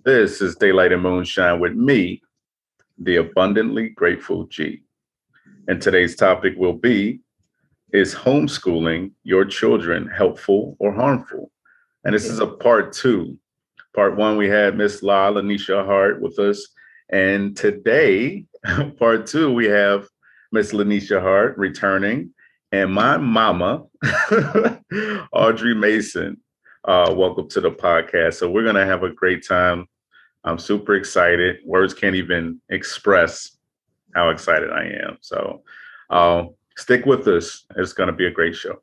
This is Daylight and Moonshine with me, the abundantly grateful G. And today's topic will be, is homeschooling your children helpful or harmful? And this is a part two. Part one, we had Miss Lanisha Hart with us. And today, part two, we have Miss Lanisha Hart returning and my mama, Audrey Mason. Welcome to the podcast. So we're going to have a great time. I'm super excited. Words can't even express how excited I am. So stick with us. It's going to be a great show.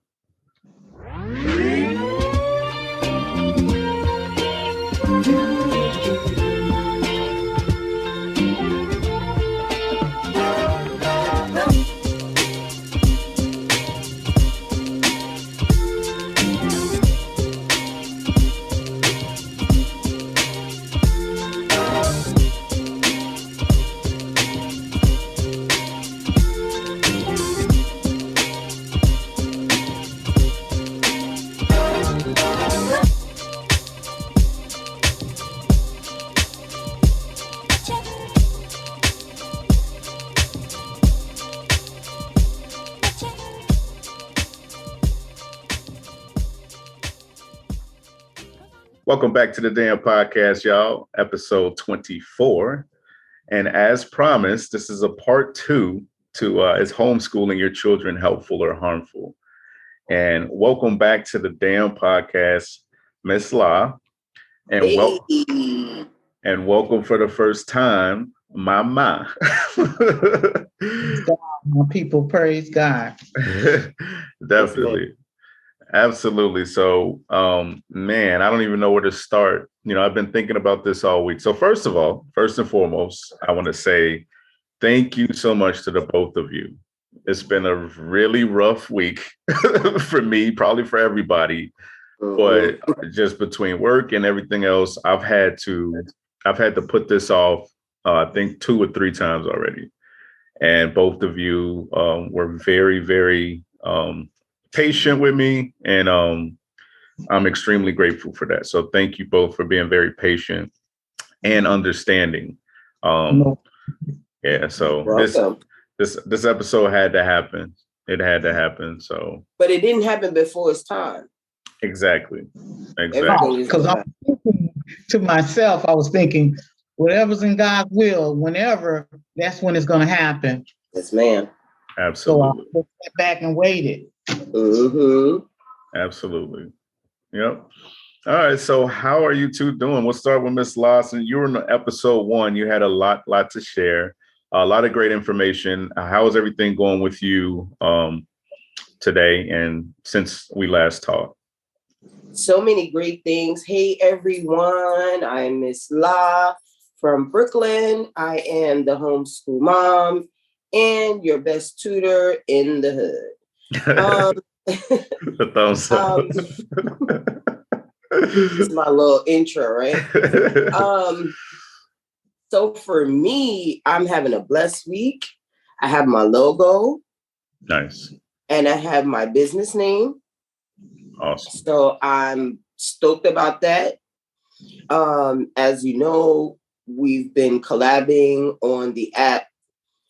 Welcome back to the D.A.M Podcast, y'all, episode 24. And as promised, this is a part two to is homeschooling your children helpful or harmful? And welcome back to the D.A.M Podcast, Miss La. And, welcome for the first time, Mama. People praise God. Definitely. Absolutely. So, man, I don't even know where to start. I've been thinking about this all week. So first of all, first and foremost, I want to say thank you so much to the both of you. It's been a really rough week for me, probably for everybody, but just between work and everything else, I've had to put this off, I think 2 or 3 times already. And both of you were very, very patient with me, and I'm extremely grateful for that. So thank you both for being very patient and understanding. Yeah, so this episode had to happen. It had to happen. So, but it didn't happen before it's time. Exactly. Because I'm thinking to myself, I was thinking, whatever's in God's will, whenever, that's when it's going to happen. Yes, ma'am. Absolutely. So I sat back and waited. Mm-hmm. Absolutely. Yep. All right. So how are you two doing? We'll start with Miss Lawson. You were in episode 1. You had a lot to share, a lot of great information. How is everything going with you today and since we last talked? So many great things. Hey, everyone. I'm Miss La from Brooklyn. I am the homeschool mom and your best tutor in the hood. The thumbs up. It's my little intro, right? So for me, I'm having a blessed week. I have my logo. Nice. And I have my business name. Awesome. So I'm stoked about that. As you know, we've been collabing on the app,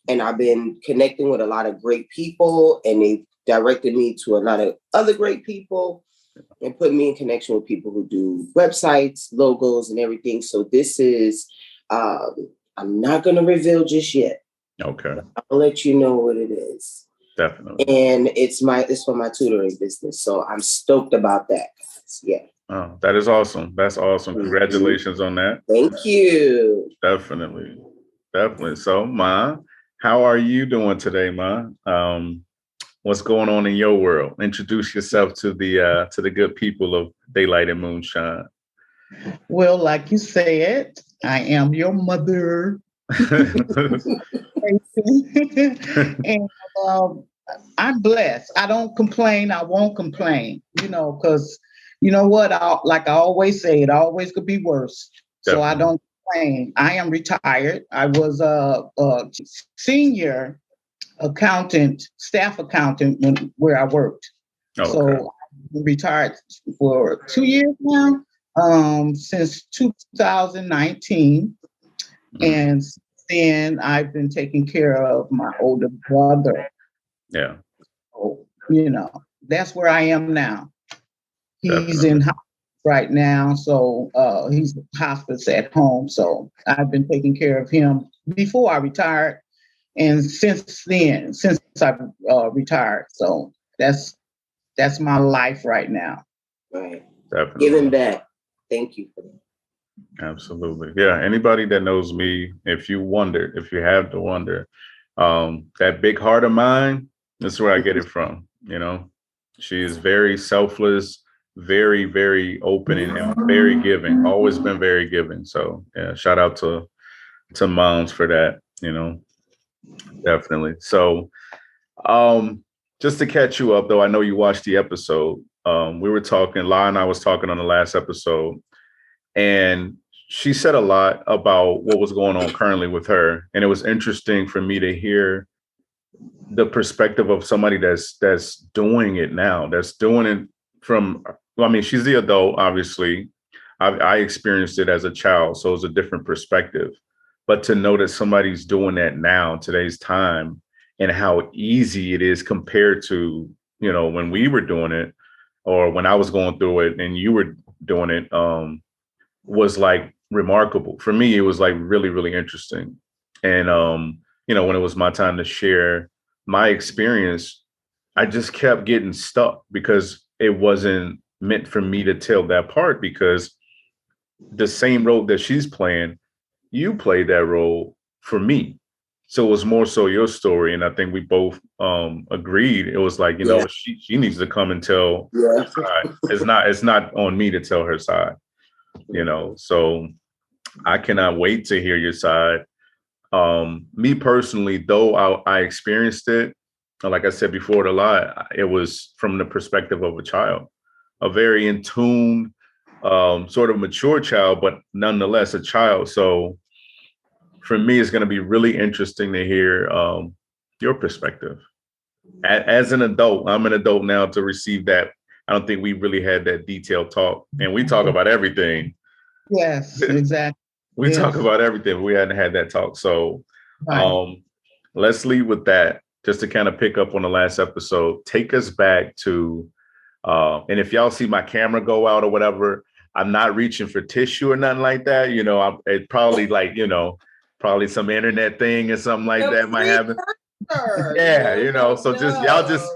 and I've been connecting with a lot of great people, and they've directed me to a lot of other great people and put me in connection with people who do websites, logos, and everything. So this is, I'm not going to reveal just yet. Okay. I'll let you know what it is. Definitely. And it's for my tutoring business. So I'm stoked about that, guys. Yeah. Oh, that is awesome. That's awesome. Congratulations on that. Thank you. Definitely. So, Ma, how are you doing today, Ma? What's going on in your world? Introduce yourself to the good people of Daylight and Moonshine. Well, like you said, I am your mother. And I'm blessed. I don't complain. I won't complain, because you know what? Like I always say, it always could be worse. Definitely. So I don't complain. I am retired. I was a senior accountant, staff accountant where I worked. Okay. So I'm retired for 2 years now. since 2019. And then I've been taking care of my older brother. Yeah. So, that's where I am now. He's Definitely. in hospice right now. So he's hospice at home. So I've been taking care of him before I retired. And since I've retired. So that's my life right now. Right. Definitely. Giving back. Thank you for that. Absolutely. Yeah. Anybody that knows me, if you have to wonder, that big heart of mine, that's where I get it from. She is very selfless, very, very open and very giving, always been very giving. So yeah, shout out to moms for that, definitely. So just to catch you up though, I know you watched the episode. We were talking, La and I was talking on the last episode, and she said a lot about what was going on currently with her. And it was interesting for me to hear the perspective of somebody that's doing it now, that's doing it from, well, I mean, she's the adult, obviously. I experienced it as a child, so it's a different perspective. But to know that somebody's doing that now, today's time, and how easy it is compared to, when we were doing it, or when I was going through it and you were doing it, was like remarkable. For me, it was like really, really interesting. And, when it was my time to share my experience, I just kept getting stuck because it wasn't meant for me to tell that part, because the same role that she's playing, you played that role for me. So it was more so your story. And I think we both agreed. It was like, she needs to come and tell her side. It's not on me to tell her side, so I cannot wait to hear your side. Me personally, though, I experienced it, like I said before, it was from the perspective of a child, a very in tune, sort of mature child, but nonetheless a child. So for me, it's going to be really interesting to hear your perspective as an adult. I'm an adult now to receive that. I don't think we really had that detailed talk, and we talk about everything. Yes, exactly. We talk about everything, but we hadn't had that talk. So let's leave with that, just to kind of pick up on the last episode. Take us back to, and if y'all see my camera go out or whatever, I'm not reaching for tissue or nothing like that. It probably probably some internet thing or something like that might happen. Yeah, so just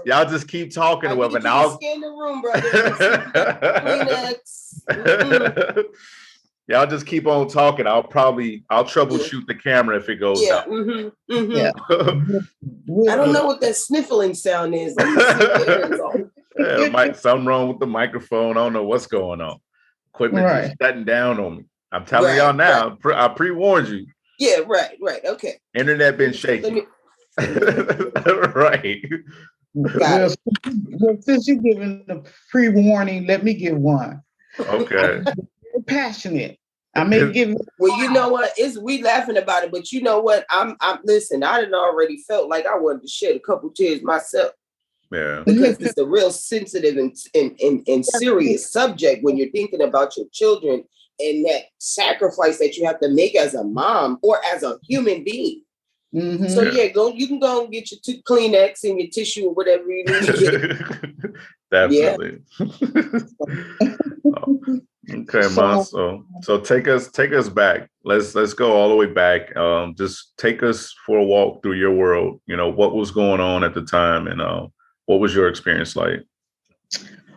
y'all just keep talking with it. I'll scan the room, brother. Kleenex. Y'all just keep on talking. I'll troubleshoot the camera if it goes out. Mm-hmm, mm-hmm. Yeah. I don't know what that sniffling sound is. Let me see something wrong with the microphone. I don't know what's going on. Equipment just shutting down on me. I'm telling y'all now. I pre-warned you. Yeah, right. Okay. Internet been shaking. Right. Well, since you're giving the pre-warning, let me give one. Okay. You're passionate. I may give. Well, you know what? We laughing about it, but you know what? I'm listen. I done already felt like I wanted to shed a couple tears myself. Yeah. Because it's a real sensitive and serious subject when you're thinking about your children and that sacrifice that you have to make as a mom or as a human being. Mm-hmm. So you can go and get your Kleenex and your tissue or whatever you need to get. Definitely. Okay, Ma. So take us back. Let's go all the way back. Just take us for a walk through your world. What was going on at the time, and what was your experience like?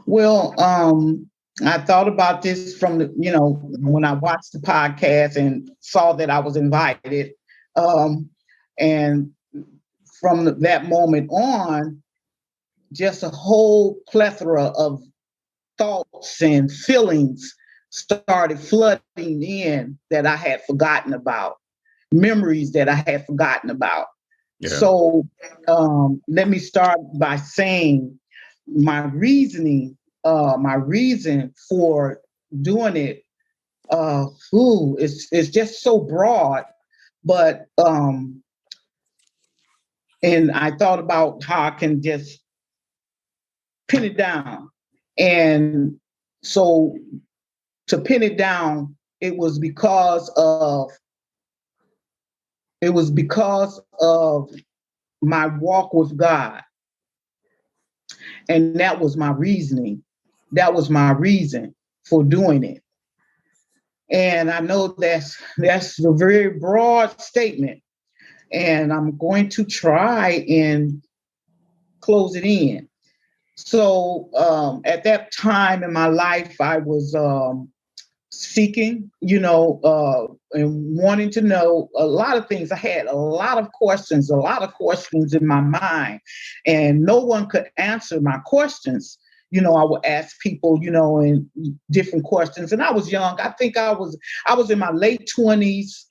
Well, I thought about this from when I watched the podcast and saw that I was invited. And from that moment on, just a whole plethora of thoughts and feelings started flooding in that I had forgotten about, memories that I had forgotten about. Yeah. So let me start by saying my reason for doing it, it's just so broad, but and I thought about how I can just pin it down. And so to pin it down, it was because of my walk with God. And that was my reasoning. That was my reason for doing it. And I know that's a very broad statement. And I'm going to try and close it in. So at that time in my life, I was seeking, and wanting to know a lot of things. I had a lot of questions in my mind, and no one could answer my questions. I would ask people, and different questions. And I was young. I think I was in my late 20s,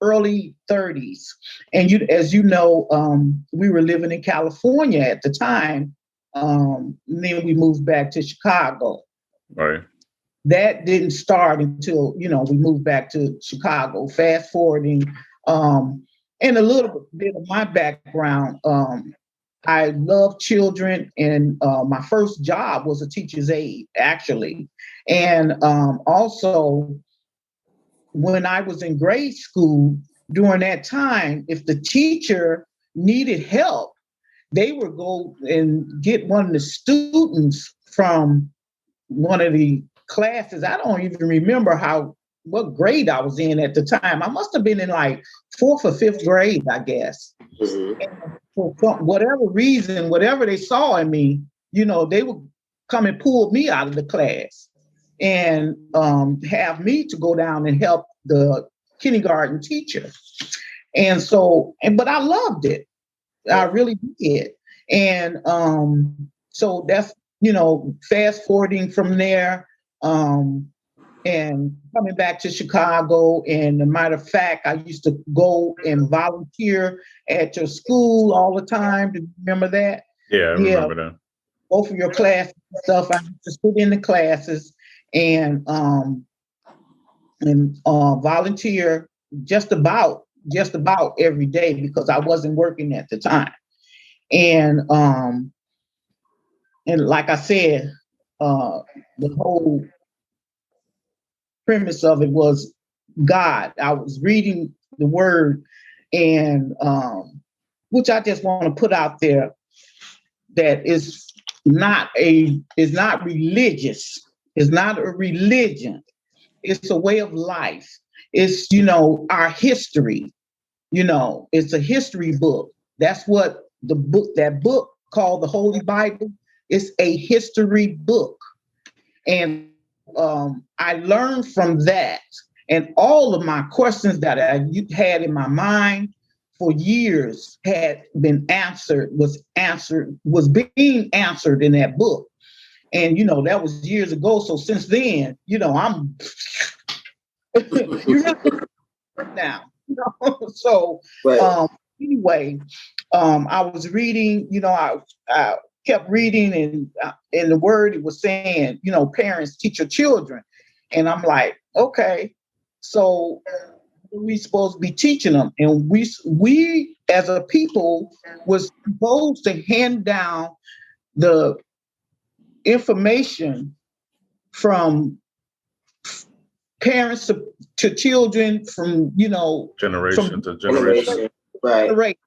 early 30s. And as you know, we were living in California at the time. Then we moved back to Chicago. Right. That didn't start until, we moved back to Chicago. Fast forwarding, and a little bit of my background. I love children, and my first job was a teacher's aide, actually. And also, when I was in grade school, during that time, if the teacher needed help, they would go and get one of the students from one of the classes. I don't even remember what grade I was in at the time. I must have been in like 4th or 5th grade, I guess. Mm-hmm. And for whatever reason, whatever they saw in me, they would come and pull me out of the class and have me to go down and help the kindergarten teacher. And so, but I loved it. I really did. And so that's, fast forwarding from there, and coming back to Chicago. And as a matter of fact, I used to go and volunteer at your school all the time. Do you remember that? Yeah, I remember that. Both of your classes and stuff. I used to sit in the classes and volunteer just about every day because I wasn't working at the time. And like I said, the whole premise of it was God. I was reading the word, and which I just want to put out there, that is not religious. It's not a religion. It's a way of life. It's, our history. It's a history book. That's what that book called the Holy Bible is, a history book. And I learned from that, and all of my questions that I had in my mind for years had been was being answered in that book. And, that was years ago. So since then, I'm now, so Right. Anyway, I was reading, I kept reading, and in the word it was saying, parents teach your children. And I'm like, okay, so what are we supposed to be teaching them? And we as a people was supposed to hand down the information from parents to children, from, generation to generation. Right.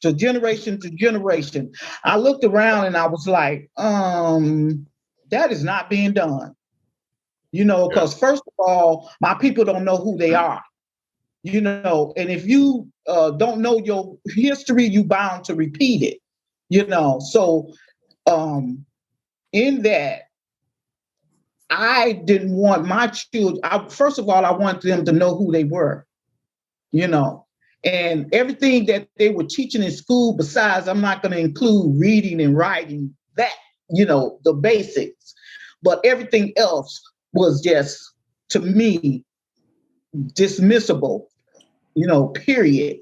To generation to generation. I looked around and I was like, that is not being done. Because first of all, my people don't know who they are. And if you don't know your history, you bound to repeat it. So in that, I didn't want my children. First of all, I wanted them to know who they were. And everything that they were teaching in school, besides, I'm not going to include reading and writing, that, the basics, but everything else was just, to me, dismissible, period.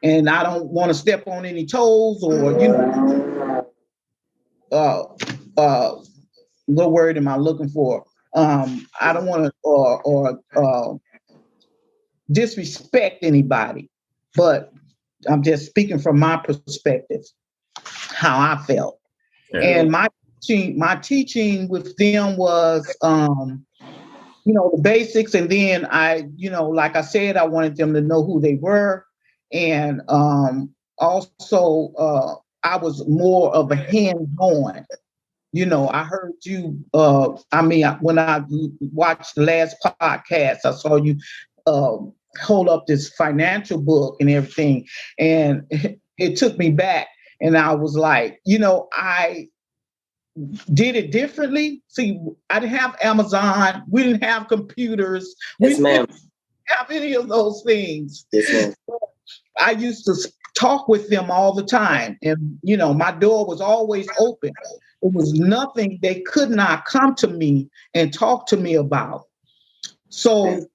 And I don't want to step on any toes or, what word am I looking for? I don't want to, or disrespect anybody, but I'm just speaking from my perspective, how I felt. Yeah. And my teaching with them was the basics. And then like I said, I wanted them to know who they were. And also, I was more of a hands-on. I heard you, when I watched the last podcast, I saw you hold up this financial book and everything. And it took me back. And I was like, I did it differently. See, I didn't have Amazon. We didn't have computers. Yes, ma'am. We didn't have any of those things. Yes, ma'am. I used to talk with them all the time. And, my door was always open. It was nothing they could not come to me and talk to me about. So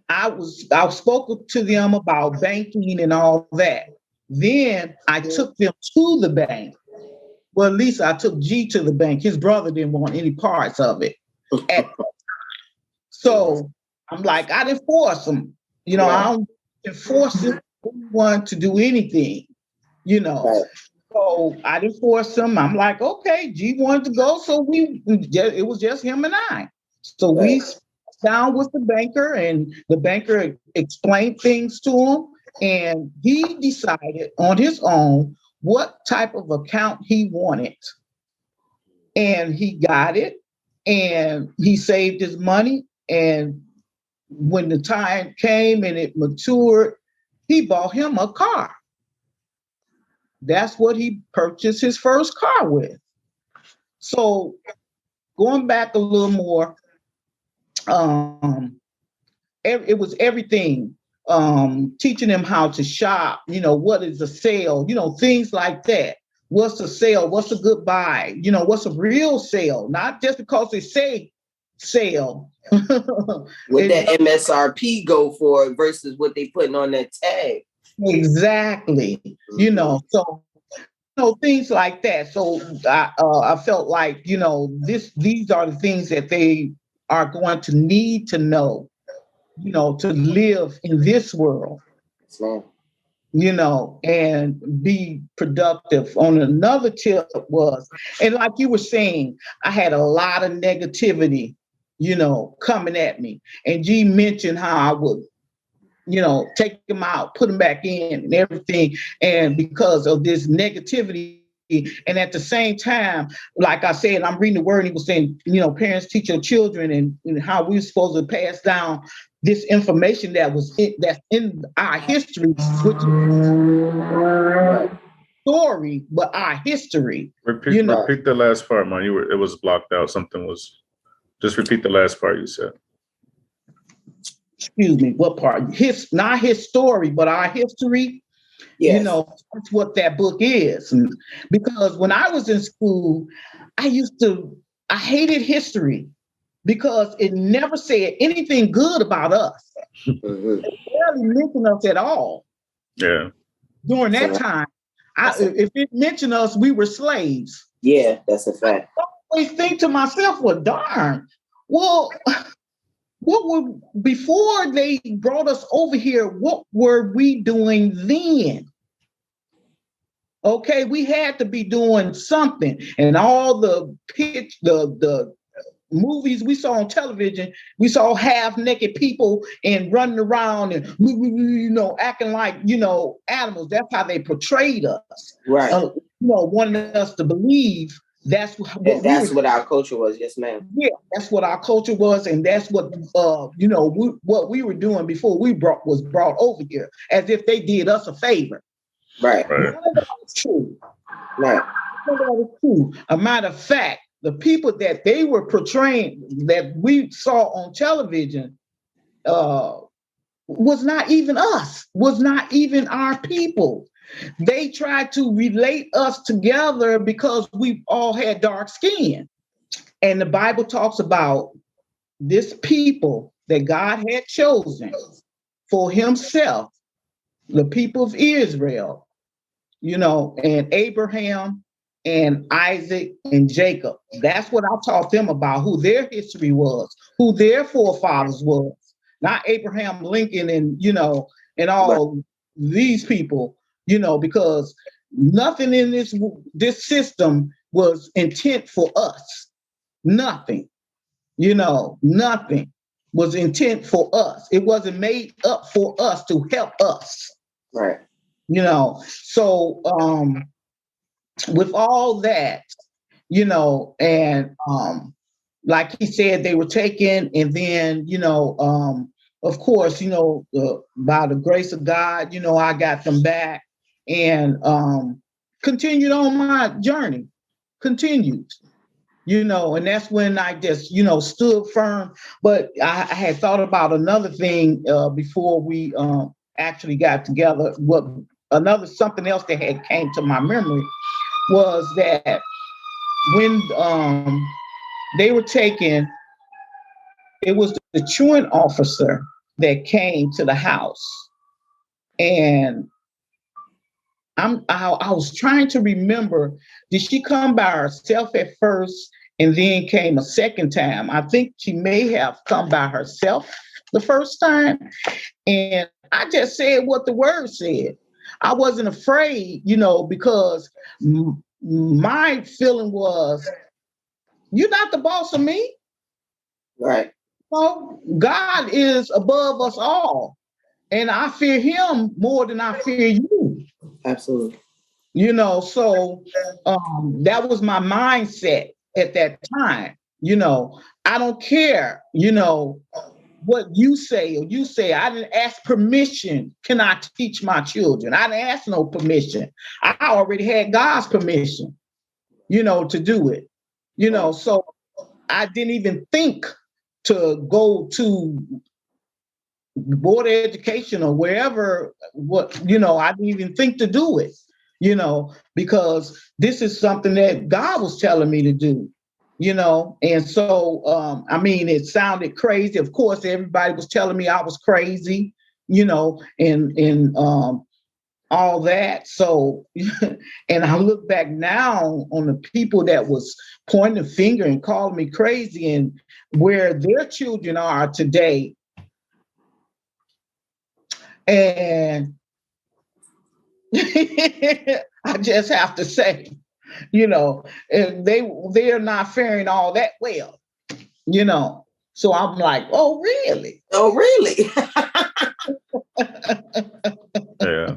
I spoke to them about banking and all that. Then I took them to the bank. Well, at least I took G to the bank. His brother didn't want any parts of it. So I'm like, I didn't force them. I don't force anyone to do anything, So I didn't force them. I'm like, okay, G wanted to go. So it was just him and I. So we sat down with the banker, and the banker explained things to him. And he decided on his own what type of account he wanted. And he got it, and he saved his money. And when the time came and it matured, he bought him a car. That's what he purchased his first car with. So going back a little more, it was everything. Teaching them how to shop, what is a sale, things like that. What's a sale? What's a good buy? What's a real sale? Not just because they say sale. What that MSRP go for versus what they putting on that tag. Exactly. So things like that. So I felt like, these are the things that they are going to need to know, to live in this world, and be productive. On another tip was, and like you were saying, I had a lot of negativity, coming at me. And G mentioned how I would, take them out, put them back in and everything. And because of this negativity, and at the same time, like I said, I'm reading the word, and he was saying, parents teach your children, and how we're supposed to pass down this information that's in our history, which is story, but our history. Repeat the last part, man. It was blocked out. Just repeat the last part you said. Excuse me, what part? Not his story, but our history. Yes. That's what that book is. Because when I was in school, I hated history because it never said anything good about us. It barely mentioned us at all. Yeah. During that time, if it mentioned us, we were slaves. Yeah, that's a fact. I always think to myself, well, darn, well, before they brought us over here, what were we doing then? Okay, we had to be doing something. And all the movies we saw on television, we saw half-naked people and running around and acting like animals. That's how they portrayed us. Right. Wanting us to believe that's what our culture was. Yes, ma'am. Yeah, that's what our culture was, and that's what what we were doing before we was brought over here, as if they did us a favor. Right. None of that is true. Right. None of that is true. A matter of fact, the people that they were portraying, that we saw on television, was not even us. Was not even our people. They tried to relate us together because we all had dark skin. And the Bible talks about this people that God had chosen for himself, the people of Israel, and Abraham and Isaac and Jacob. That's what I taught them about, who their history was, who their forefathers was, not Abraham Lincoln and all these people. Because nothing in this system was intent for us. Nothing. Nothing was intent for us. It wasn't made up for us to help us. Right. So with all that, and like he said, they were taken, and then, of course, by the grace of God, I got them back and continued on my journey, continued, and that's when I just, stood firm. But I had thought about another thing before we actually got together. Something else that had came to my memory was that when they were taken, it was the truant officer that came to the house, and I was trying to remember, did she come by herself at first and then came a second time? I think she may have come by herself the first time, and I just said what the word said. I wasn't afraid, because my feeling was, you're not the boss of me. Right. Well, God is above us all, and I fear him more than I fear you. Absolutely. So that was my mindset at that time. I don't care, what you say or you say. I didn't ask permission. Can I teach my children? I didn't ask no permission. I already had God's permission, to do it. So I didn't even think to go to board of education or wherever, I didn't even think to do it, because this is something that God was telling me to do, and so, it sounded crazy. Of course, everybody was telling me I was crazy, and all that. So, and I look back now on the people that was pointing the finger and calling me crazy and where their children are today. And I just have to say, and they are not faring all that well, So I'm like, oh, really? Oh, really? Yeah.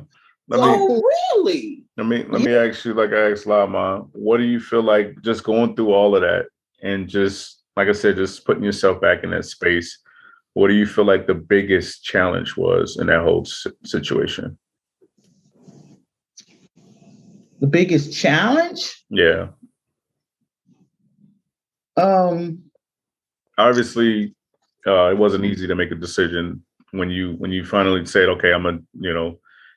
Really? Let me ask you, like I asked Lama, what do you feel like just going through all of that and just, like I said, just putting yourself back in that space? What do you feel like the biggest challenge was in that whole situation? The biggest challenge? Yeah. Obviously, it wasn't easy to make a decision when you finally said, okay, I'm gonna,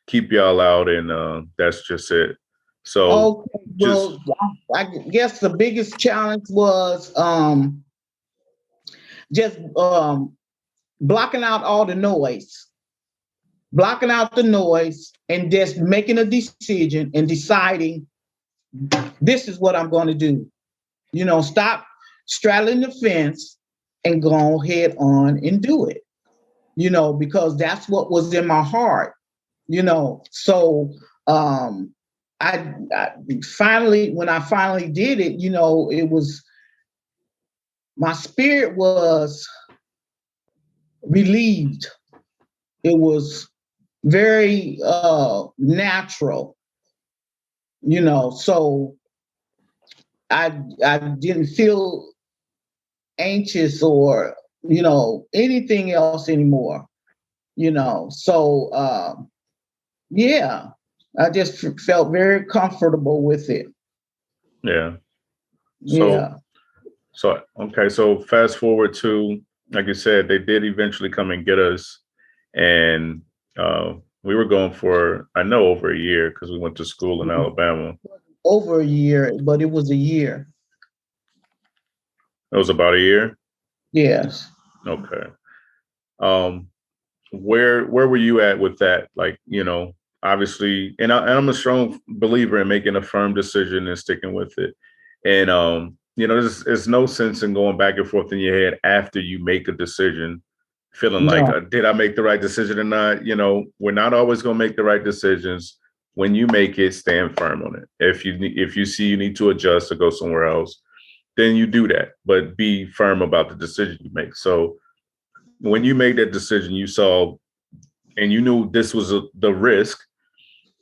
keep y'all out, and that's just it. So, okay, well, I guess the biggest challenge was just blocking out all the noise, and just making a decision and deciding this is what I'm going to do. Stop straddling the fence and go ahead on and do it, because that's what was in my heart, So I finally, when I finally did it, it was, my spirit was relieved. It was very natural, so I didn't feel anxious or, anything else anymore, so yeah, I just felt very comfortable with it. yeah. Yeah. So, okay. So fast forward to, like you said, they did eventually come and get us. And we were going for, I know, over a year because we went to school in Alabama. Over a year, but it was a year. It was about a year? Yes. Okay. Where were you at with that? Like, obviously, and I'm a strong believer in making a firm decision and sticking with it. And there's no sense in going back and forth in your head after you make a decision, feeling like, did I make the right decision or not? We're not always going to make the right decisions. When you make it, stand firm on it. If you see you need to adjust or go somewhere else, then you do that, but be firm about the decision you make. So when you made that decision, you saw and you knew this was the risk.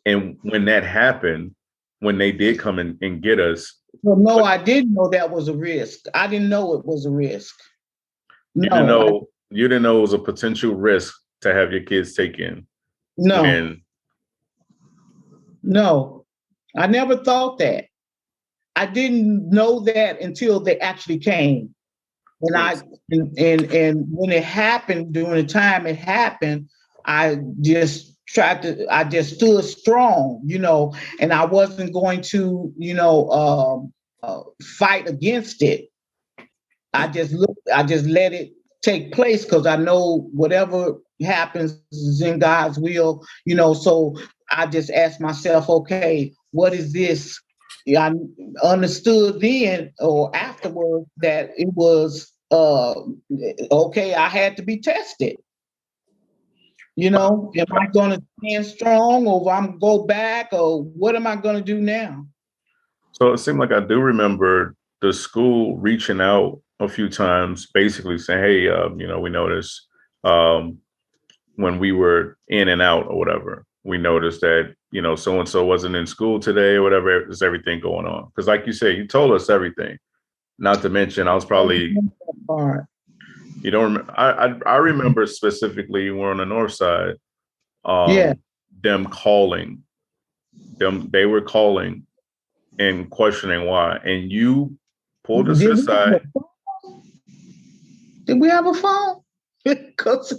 And when that happened, when they did come in and get us. Well, no, I didn't know that was a risk. I didn't know it was a risk. You didn't know it was a potential risk to have your kids taken. No. No, I never thought that. I didn't know that until they actually came. And when it happened, during the time it happened, I just stood strong, and I wasn't going to, fight against it. I just let it take place because I know whatever happens is in God's will, so I just asked myself, okay, what is this? I understood then or afterward that it was okay, I had to be tested. Am I going to stand strong, or I'm going to go back, or what am I going to do now? So it seemed like I do remember the school reaching out a few times, basically saying, hey, we noticed when we were in and out or whatever, we noticed that, so-and-so wasn't in school today or whatever. There's everything going on. Because like you said, you told us everything. Not to mention, I was probably, you don't remember. I remember specifically we're on the north side, them calling, they were calling and questioning why. And you pulled us aside. Did we have a phone? Because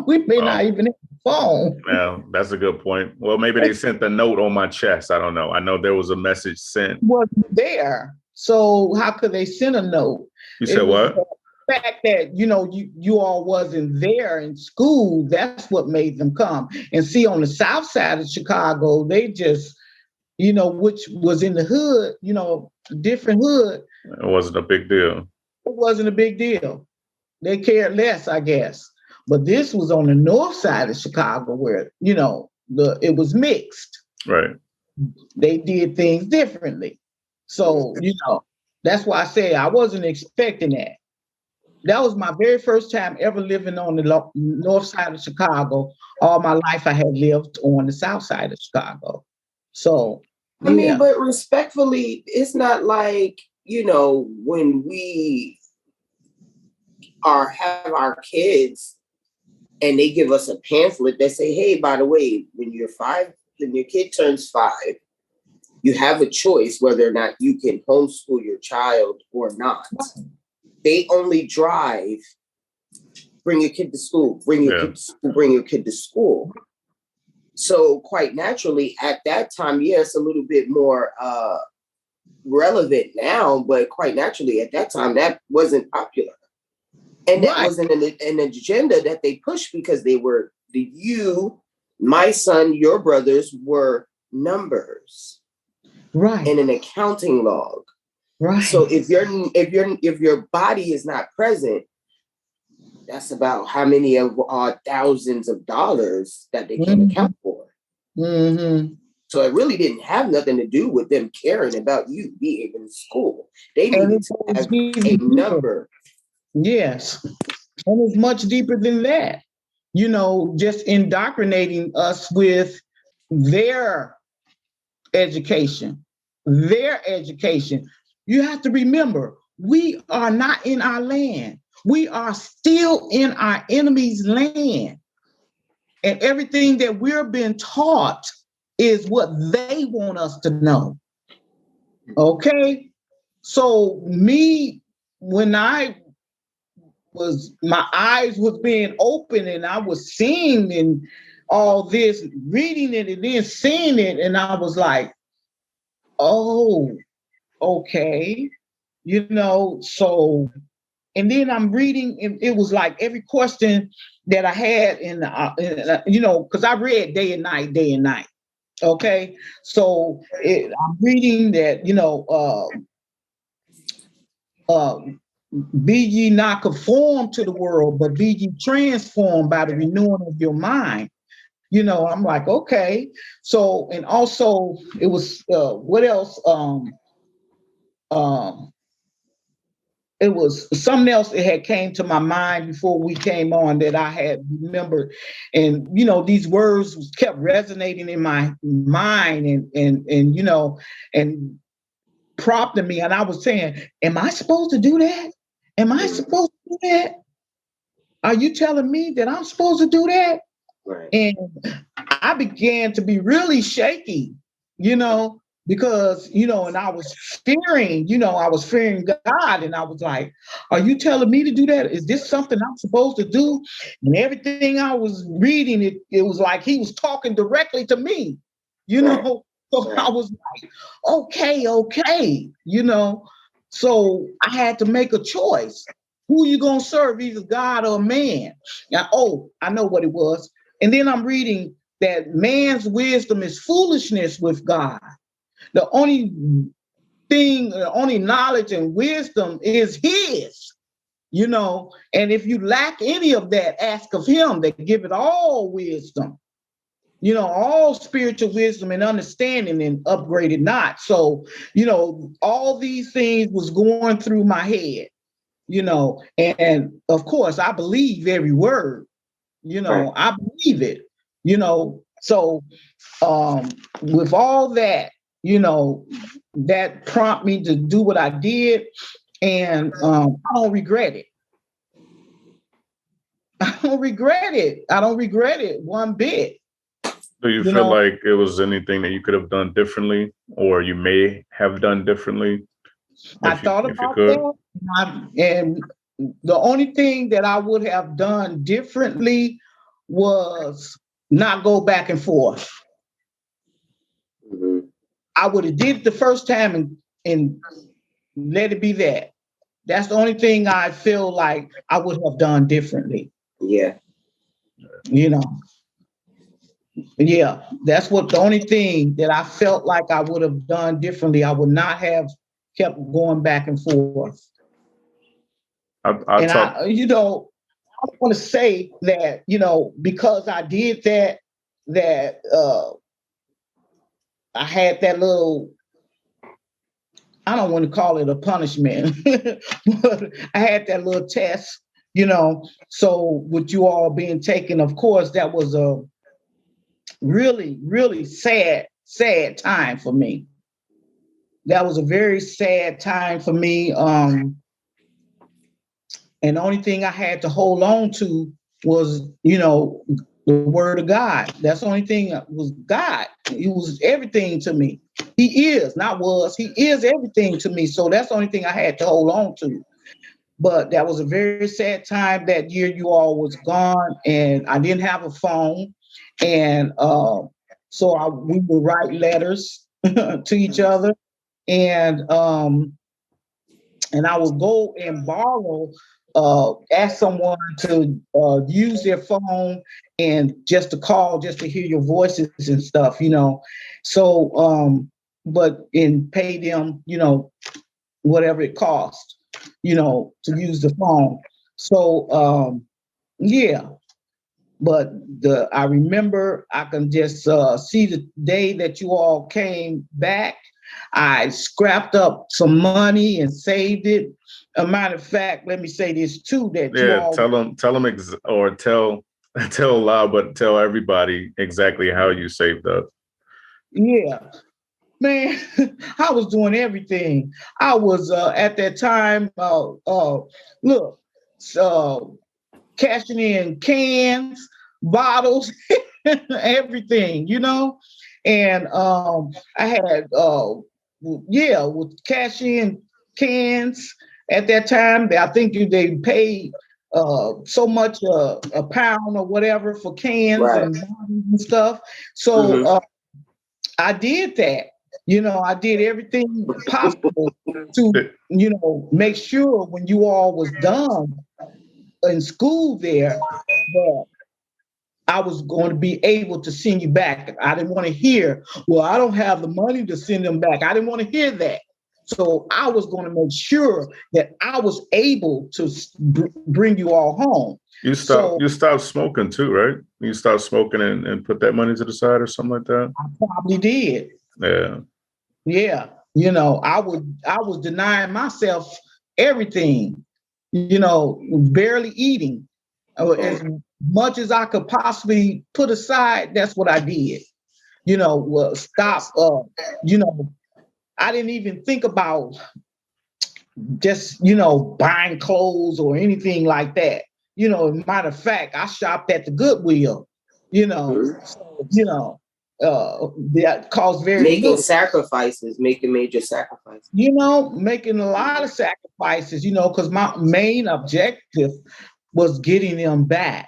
we may not even have a phone. Well, that's a good point. Well, maybe they sent the note on my chest. I don't know. I know there was a message sent. Wasn't there. So how could they send a note? You said what? The fact that, you all wasn't there in school, that's what made them come. And see, on the south side of Chicago, they just, which was in the hood, different hood. It wasn't a big deal. It wasn't a big deal. They cared less, I guess. But this was on the north side of Chicago where, it was mixed. Right. They did things differently. So, that's why I say I wasn't expecting that. That was my very first time ever living on the north side of Chicago. All my life I had lived on the south side of Chicago. So, I mean, but respectfully, it's not like, when we have our kids and they give us a pamphlet that say, hey, by the way, when your kid turns 5, you have a choice whether or not you can homeschool your child or not. They only drive, bring your kid to school, bring your kid to school. So quite naturally, at that time, it's a little bit more relevant now, but quite naturally, at that time, that wasn't popular. And that wasn't an agenda that they pushed because they were, my son, your brothers were numbers. Right. In an accounting log. Right. So if your body is not present, that's about how many of our thousands of dollars that they can account for. Mm-hmm. So it really didn't have nothing to do with them caring about you being in school. They needed to have a number. Yes. And it's much deeper than that. Just indoctrinating us with their education. You have to remember, we are not in our land. We are still in our enemy's land. And everything that we're being taught is what they want us to know. Okay? So when my eyes was being open and I was seeing and all this, reading it and then seeing it, and I was like, oh, okay, so, and then I'm reading, and it was like every question that I had because I read day and night. Okay. So I'm reading that, be ye not conformed to the world, but be ye transformed by the renewing of your mind. I'm like, okay. So, and also it was, what else? it was something else that had came to my mind before we came on that I had remembered. And, these words kept resonating in my mind and prompting me. And I was saying, am I supposed to do that? Am I supposed to do that? Are you telling me that I'm supposed to do that? Right. And I began to be really shaky, because, and I was fearing God. And I was like, are you telling me to do that? Is this something I'm supposed to do? And everything I was reading, it was like he was talking directly to me, Right. So I was like, okay. So I had to make a choice. Who you going to serve, either God or man? Now, I know what it was. And then I'm reading that man's wisdom is foolishness with God. The only knowledge and wisdom is his, and if you lack any of that, ask of him that give it all wisdom, all spiritual wisdom and understanding, and upgrade it not. So, all these things was going through my head, and of course I believe every word, Right. I believe it, so with all that, that prompted me to do what I did, and I don't regret it. I don't regret it one bit. Do you feel like it was anything that you could have done differently, or you may have done differently? I thought about that, and the only thing that I would have done differently was not go back and forth. Mm-hmm. I would have did it the first time and let it be that. That's the only thing I feel like I would have done differently. Yeah. Yeah, that's the only thing that I felt like I would have done differently. I would not have kept going back and forth. I want to say that, because I did that I had that little, I don't want to call it a punishment, but I had that little test, so with you all being taken, of course, that was a really, really sad time for me. That was a very sad time for me. And the only thing I had to hold on to was, the word of God. That's the only thing was God. He was everything to me. He is, he is everything to me. So that's the only thing I had to hold on to. But that was a very sad time that year you all was gone, and I didn't have a phone. And so we would write letters to each other. And I would go and borrow, ask someone to use their phone and just to call, just to hear your voices and stuff, So, and pay them, whatever it cost, to use the phone. So, yeah. But I remember, I can just see the day that you all came back. I scrapped up some money and saved it. A matter of fact, let me say this too, that you all tell loud, but tell everybody exactly how you saved up. Yeah, man, I was doing everything. I was at that time, cashing in cans, bottles, everything, and I had with cash in cans at that time. I think they paid so much a pound or whatever for cans, right, and stuff. So I did that. I did everything possible to make sure when you all was done in school there that I was going to be able to send you back. I didn't want to hear, well, I don't have the money to send them back. I didn't want to hear that. So I was going to make sure that I was able to bring you all home. You stopped smoking too, right? You stopped smoking and put that money to the side or something like that? I probably did. Yeah. Yeah. I was denying myself everything, barely eating. As much as I could possibly put aside, that's what I did. Stop. I didn't even think about just, buying clothes or anything like that. Matter of fact, I shopped at the Goodwill, that cost very making little. sacrifices, making major sacrifices. Making a lot of sacrifices, because my main objective was getting them back.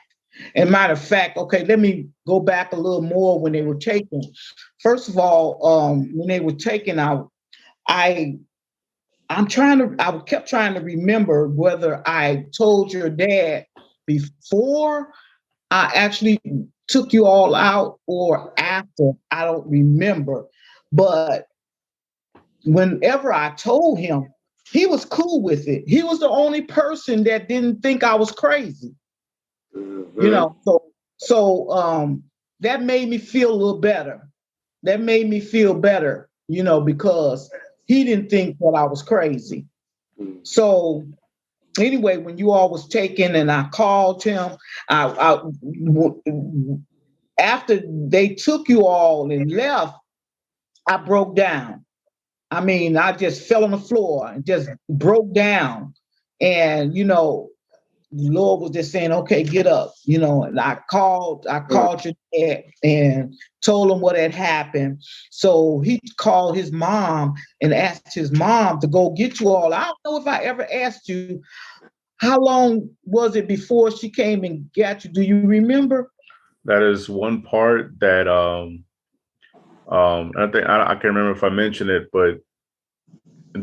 And matter of fact, okay, let me go back a little more when they were taken. First of all, when they were taken out, I kept trying to remember whether I told your dad before I actually took you all out or after. I don't remember. But whenever I told him, he was cool with it. He was the only person that didn't think I was crazy. So that made me feel a little better. Because he didn't think that I was crazy. So anyway, when you all was taken and I called him, after they took you all and left, I broke down. I mean, I just fell on the floor and just broke down. And, the Lord was just saying, okay, get up, and I called your dad and told him what had happened. So he called his mom and asked his mom to go get you all. I don't know if I ever asked you, how long was it before she came and got you? Do you remember? That is one part that I think I can't remember if I mentioned it, but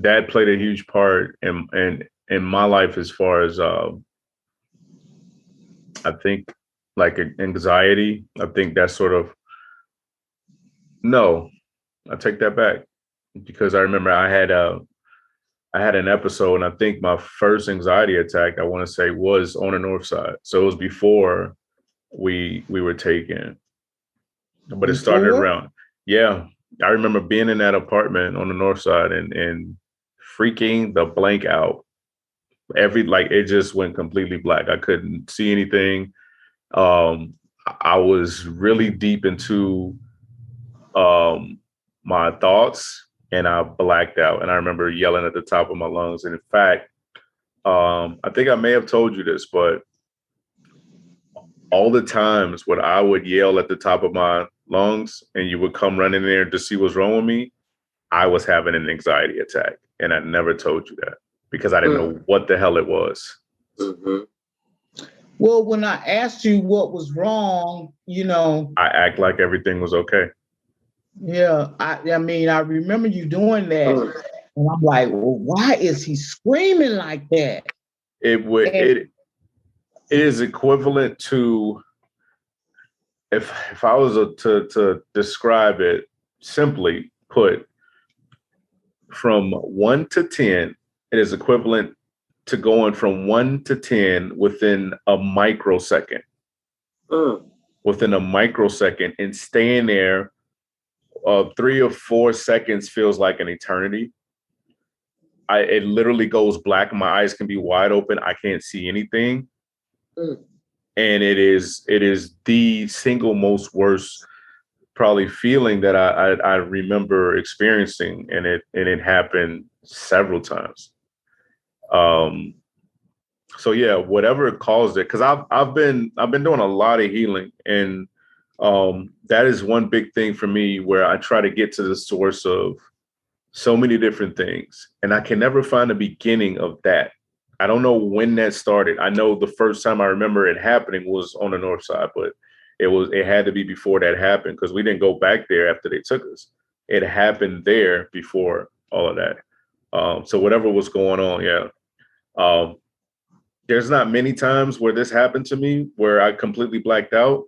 Dad played a huge part in my life as far as I think like anxiety. I think that's sort of no, I take that back, because I remember I had an episode, and I think my first anxiety attack, I want to say, was on the north side. So it was before we were taken. But it started around. Yeah. I remember being in that apartment on the north side and freaking the blank out. It just went completely black. I couldn't see anything. I was really deep into my thoughts, and I blacked out. And I remember yelling at the top of my lungs. And in fact, I think I may have told you this, but all the times when I would yell at the top of my lungs and you would come running in there to see what's wrong with me, I was having an anxiety attack. And I never told you that because I didn't know what the hell it was. Mm-hmm. Well, when I asked you what was wrong, I act like everything was okay. Yeah, I mean, I remember you doing that. And I'm like, well, why is he screaming like that? It is equivalent to, if I was to describe it, simply put, from 1 to 10, it is equivalent to going from 1 to 10 within a microsecond. Within a microsecond, and staying there 3 or 4 seconds feels like an eternity. It literally goes black. My eyes can be wide open. I can't see anything. And it is the single most worst probably feeling that I remember experiencing, and it happened several times. So yeah, whatever caused it, because I've been doing a lot of healing, and that is one big thing for me, where I try to get to the source of so many different things, and I can never find the beginning of that. I don't know when that started. I know the first time I remember it happening was on the north side, but it had to be before that happened, because we didn't go back there after they took us. It happened there before all of that. So whatever was going on, yeah. There's not many times where this happened to me where I completely blacked out.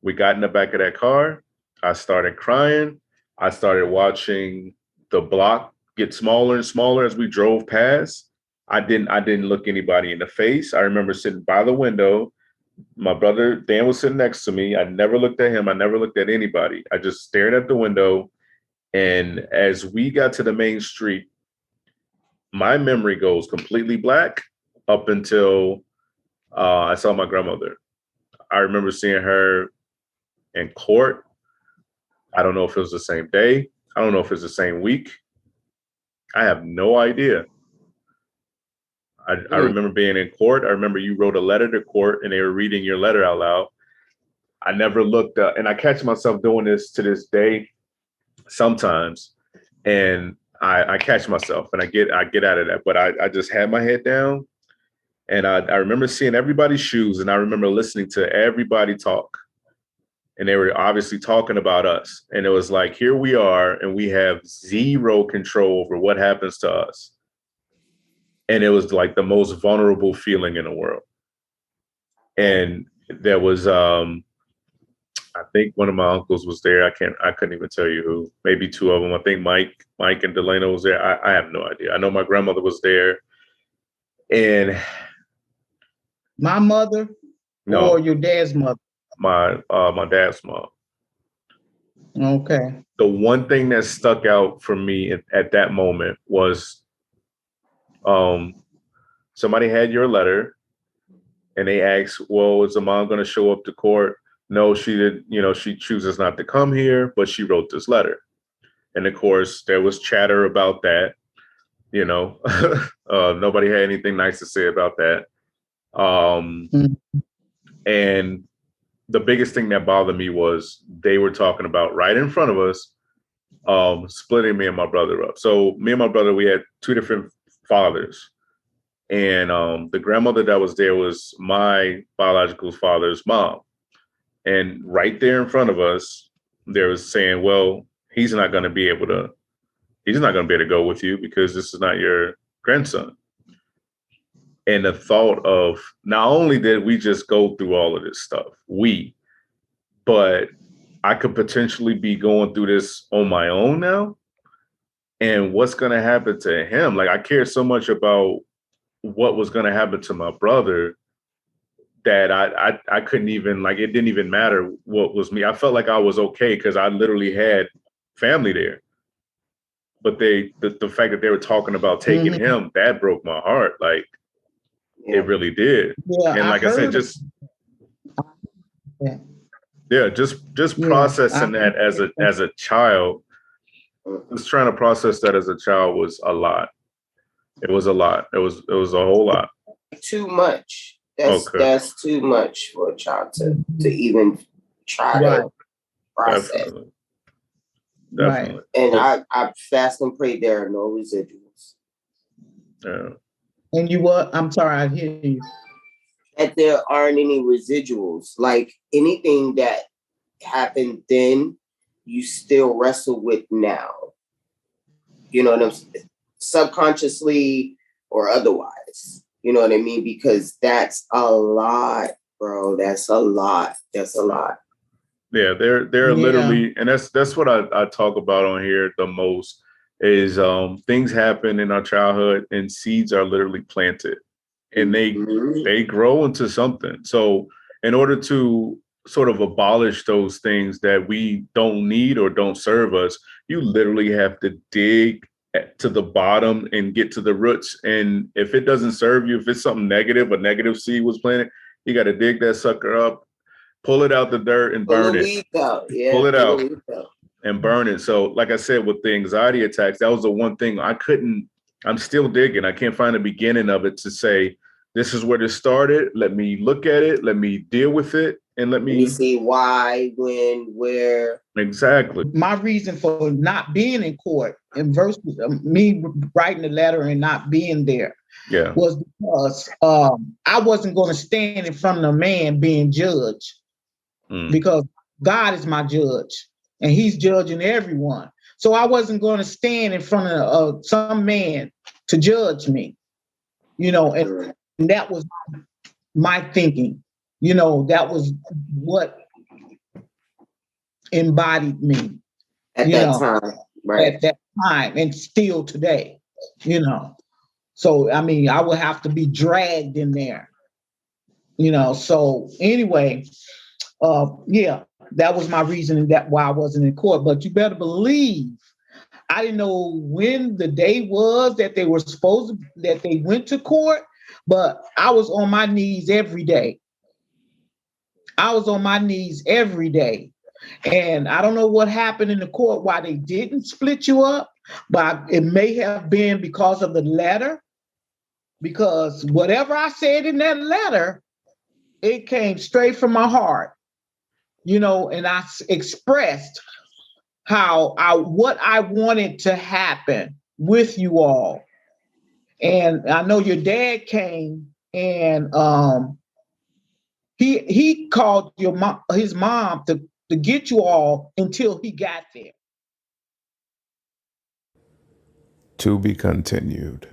We got in the back of that car. I started crying. I started watching the block get smaller and smaller as we drove past. I didn't look anybody in the face. I remember sitting by the window. My brother Dan was sitting next to me. I never looked at him. I never looked at anybody. I just stared at the window. And as we got to the main street, my memory goes completely black up until I saw my grandmother. I remember seeing her in court. I don't know if it was the same day. I don't know if it's the same week. I have no idea. I remember being in court. I remember you wrote a letter to court and they were reading your letter out loud. I never looked up, and I catch myself doing this to this day sometimes. And I catch myself and I get out of that. But I just had my head down, and I remember seeing everybody's shoes, and I remember listening to everybody talk. And they were obviously talking about us. And it was like, here we are, and we have zero control over what happens to us. And it was like the most vulnerable feeling in the world. And there was, I think one of my uncles was there. I couldn't even tell you who, maybe two of them. I think Mike and Delano was there. I have no idea. I know my grandmother was there. And my mother or your dad's mother? My dad's mom. Okay. The one thing that stuck out for me at that moment was somebody had your letter and they asked, well, is the mom going to show up to court? No, she did. She chooses not to come here, but she wrote this letter. And of course, there was chatter about that. Nobody had anything nice to say about that. And the biggest thing that bothered me was they were talking about right in front of us, splitting me and my brother up. So me and my brother, we had two different fathers. And the grandmother that was there was my biological father's mom. And right there in front of us, they was saying, well, he's not going to be able to go with you because this is not your grandson. And the thought of not only did we just go through all of this stuff, but I could potentially be going through this on my own now. And what's going to happen to him? Like, I cared so much about what was going to happen to my brother that I couldn't even, like, it didn't even matter what was me. I felt like I was okay because I literally had family there. But the fact that they were talking about taking him, that broke my heart. Like, it really did. Yeah, and like I said, just processing that as a child, just trying to process that as a child was a lot. It was a lot. It was a whole lot. Too much. That's too much for a child to even try to process. Definitely. Right. And I fast and pray there are no residuals. Yeah. And you what? I'm sorry, I hear you. That there aren't any residuals. Like anything that happened then, you still wrestle with now. You know what I'm saying? Subconsciously or otherwise. You know what I mean? Because that's a lot, bro. That's a lot. Yeah, they're literally, and that's what I talk about on here the most is things happen in our childhood and seeds are literally planted and they grow into something. So in order to sort of abolish those things that we don't need or don't serve us, you literally have to dig to the bottom and get to the roots. And if it doesn't serve you, if it's something negative, a negative seed was planted, you got to dig that sucker up, pull it out the dirt and burn it. Pull it out and burn it. So like I said, with the anxiety attacks, that was the one thing I'm still digging. I can't find the beginning of it to say, this is where this started. Let me look at it. Let me deal with it. And let me see why, when, where. Exactly. My reason for not being in court and versus me writing the letter and not being there was because I wasn't going to stand in front of a man being judged because God is my judge and he's judging everyone. So I wasn't going to stand in front of some man to judge me, and that was my thinking. That was what embodied me at that time, right? At that time, and still today, So I mean, I would have to be dragged in there, So anyway, that was my reasoning that why I wasn't in court. But you better believe I didn't know when the day was that they were that they went to court, but I was on my knees every day. I was on my knees every day. And I don't know what happened in the court, why they didn't split you up, but it may have been because of the letter. Because whatever I said in that letter, it came straight from my heart, and I expressed what I wanted to happen with you all. And I know your dad came and he called his mom to get you all until he got there. To be continued.